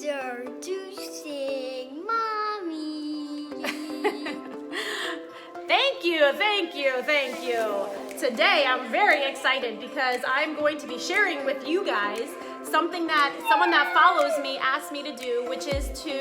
Introducing Mommy. Thank you. Today I'm very excited because I'm going to be sharing with you guys something that someone that follows me asked me to do, which is to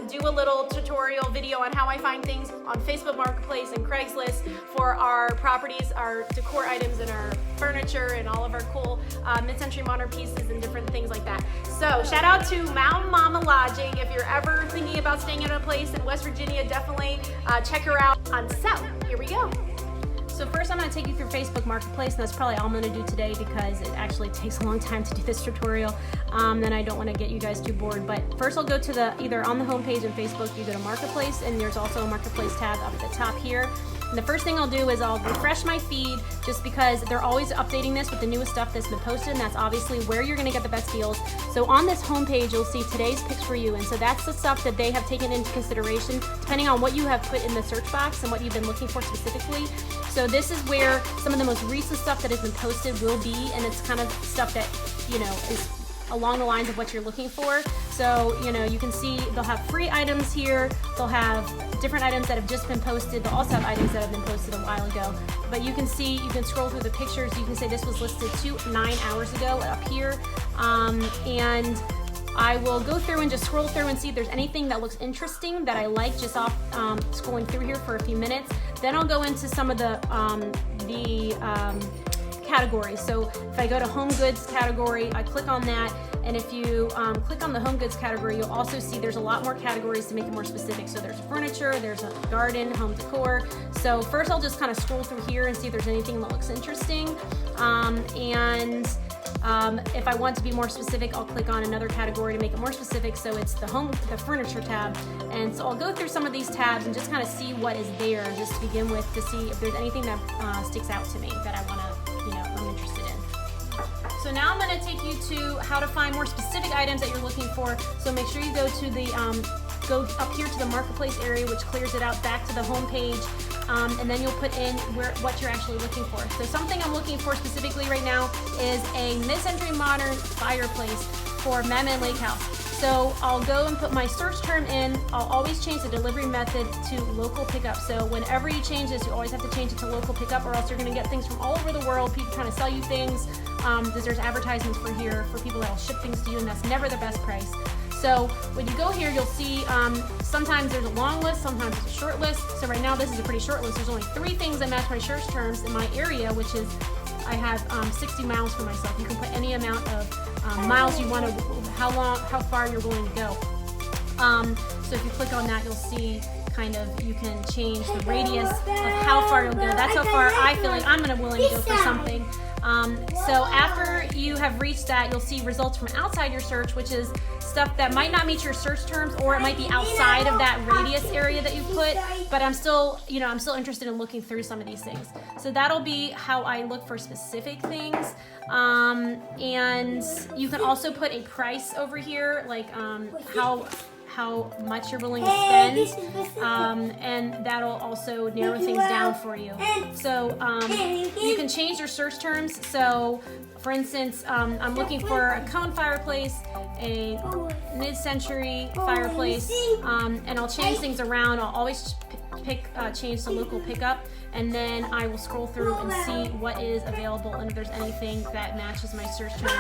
do a little tutorial video on how I find things on Facebook Marketplace and Craigslist for our properties, our decor items, and our furniture, and all of our cool mid-century modern pieces and different things like that. So shout out to Mountain Mama Lodging. If you're ever thinking about staying at a place in West Virginia, definitely check her out on South. Here we go. So first I'm going to take you through Facebook Marketplace, and that's probably all I'm going to do today because it actually takes a long time to do this tutorial. Then I don't want to get you guys too bored. But first I'll go to either on the homepage in Facebook, you go to Marketplace, and there's also a Marketplace tab up at the top here. And the first thing I'll do is I'll refresh my feed just because they're always updating this with the newest stuff that's been posted, and that's obviously where you're going to get the best deals. So on this homepage, you'll see today's picks for you, and so that's the stuff that they have taken into consideration depending on what you have put in the search box and what you've been looking for specifically. So this is where some of the most recent stuff that has been posted will be, and it's kind of stuff that, you know, is along the lines of what you're looking for. So, you know, you can see they'll have free items here. They'll have different items that have just been posted. They'll also have items that have been posted a while ago. But you can see, you can scroll through the pictures. You can say this was listed 9 hours ago up here. And I will go through and just scroll through and see if there's anything that looks interesting that I like just off scrolling through here for a few minutes. Then I'll go into some of the categories. So if I go to home goods category, I click on that, and if you click on the home goods category, you'll also see there's a lot more categories to make it more specific. So there's furniture, there's a garden, home decor. So first I'll just kind of scroll through here and see if there's anything that looks interesting. If I want to be more specific, I'll click on another category to make it more specific. So it's the furniture tab. And so I'll go through some of these tabs and just kind of see what is there just to begin with, to see if there's anything that sticks out to me that I want to, I'm interested in. So now I'm going to take you to how to find more specific items that you're looking for. So make sure you go to the go up here to the marketplace area, which clears it out back to the home page, and then you'll put in what you're actually looking for. So something I'm looking for specifically right now is a mid-century modern fireplace for Mammoth Lake House. So I'll go and put my search term in. I'll always change the delivery method to local pickup. So whenever you change this, you always have to change it to local pickup, or else you're going to get things from all over the world, people trying to sell you things. There's advertisements for people that will ship things to you, and that's never the best price. So when you go here, you'll see sometimes there's a long list, sometimes it's a short list. So right now this is a pretty short list. There's only 3 things that match my search terms in my area, which is I have 60 miles for myself. You can put any amount of miles you want to, how far you're willing to go. So if you click on that, you'll see kind of, you can change the radius of how far you'll go. That's how far I feel like I'm willing to go for something. So after you have reached that, you'll see results from outside your search, which is stuff that might not meet your search terms, or it might be outside of that radius area that you put, but I'm still interested in looking through some of these things. So that'll be how I look for specific things. And you can also put a price over here, like how much you're willing to spend, and that'll also narrow things down for you. So you can change your search terms. So for instance, I'm looking for a cone fireplace, a mid-century fireplace, and I'll change things around. I'll always change to local pickup, and then I will scroll through and see what is available and if there's anything that matches my search terms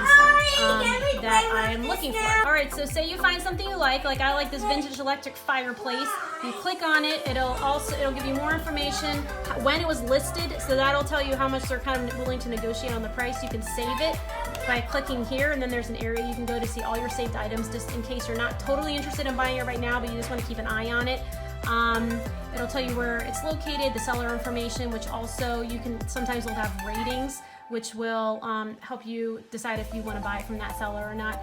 that I am looking for. Alright, so say you find something you like I like this vintage electric fireplace. You click on it, it'll give you more information, when it was listed, so that'll tell you how much they're kind of willing to negotiate on the price. You can save it by clicking here, and then there's an area you can go to see all your saved items, just in case you're not totally interested in buying it right now, but you just want to keep an eye on it. It'll tell you where it's located, the seller information, which also sometimes will have ratings, which will help you decide if you want to buy it from that seller or not.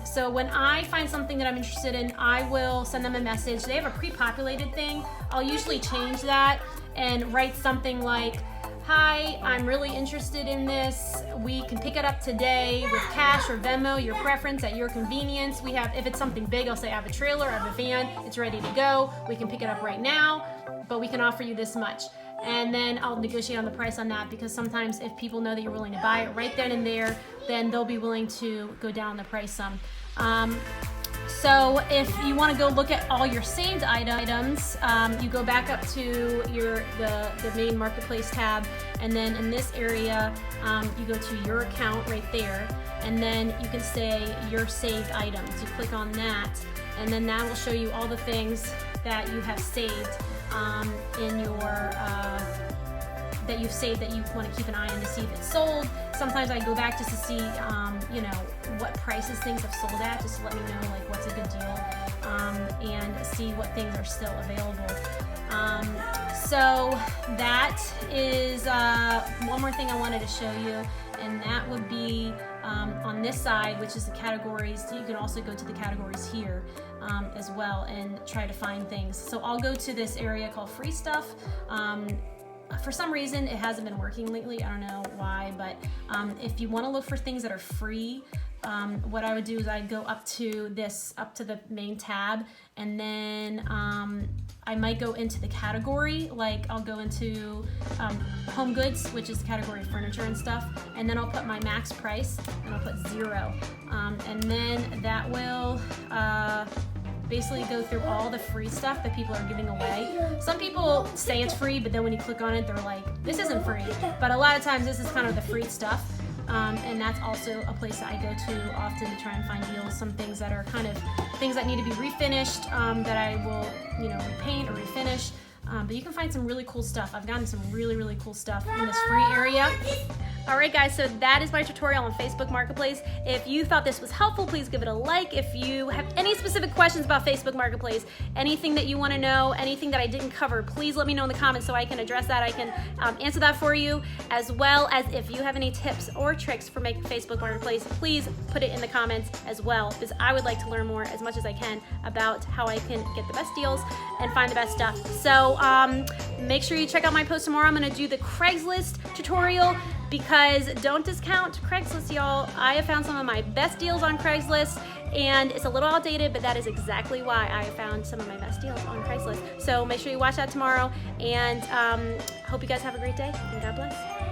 So when I find something that I'm interested in, I will send them a message. They have a pre-populated thing. I'll usually change that and write something like, "Hi, I'm really interested in this. We can pick it up today with cash or Venmo, your preference, at your convenience. If it's something big, I'll say I have a trailer, I have a van, it's ready to go. We can pick it up right now, but we can offer you this much." And then I'll negotiate on the price on that, because sometimes if people know that you're willing to buy it right then and there, then they'll be willing to go down the price some. So if you want to go look at all your saved items, you go back up to the main marketplace tab, and then in this area, you go to your account right there, and then you can say your saved items. You click on that, and then that will show you all the things that you have saved in your that you've saved that you want to keep an eye on to see if it's sold. Sometimes I go back just to see, you know, what prices things have sold at, just to let me know like what's a good deal, and see what things are still available. So that is one more thing I wanted to show you, and that would be on this side, which is the categories. You can also go to the categories here as well and try to find things. So I'll go to this area called free stuff. For some reason, it hasn't been working lately. I don't know why, but if you want to look for things that are free, what I would do is I'd go up to the main tab, and then I might go into the category. Like I'll go into home goods, which is the category of furniture and stuff, and then I'll put my max price, and I'll put 0, and then that will basically go through all the free stuff that people are giving away. Some people say it's free, but then when you click on it, they're like, this isn't free. But a lot of times this is kind of the free stuff. And that's also a place that I go to often to try and find deals. Some things that are kind of things that need to be refinished, that I will, you know, repaint or refinish. But you can find some really cool stuff. I've gotten some really, really cool stuff in this free area. All right, guys, so that is my tutorial on Facebook Marketplace. If you thought this was helpful, please give it a like. If you have any specific questions about Facebook Marketplace, anything that you want to know, anything that I didn't cover, please let me know in the comments so I can address that. I can answer that for you, as well as if you have any tips or tricks for making Facebook Marketplace, please put it in the comments as well, because I would like to learn more as much as I can about how I can get the best deals and find the best stuff. So make sure you check out my post tomorrow. I'm going to do the Craigslist tutorial, because don't discount Craigslist, y'all. I have found some of my best deals on Craigslist, and it's a little outdated, but that is exactly why I found some of my best deals on Craigslist. So make sure you watch that tomorrow, and hope you guys have a great day, and God bless.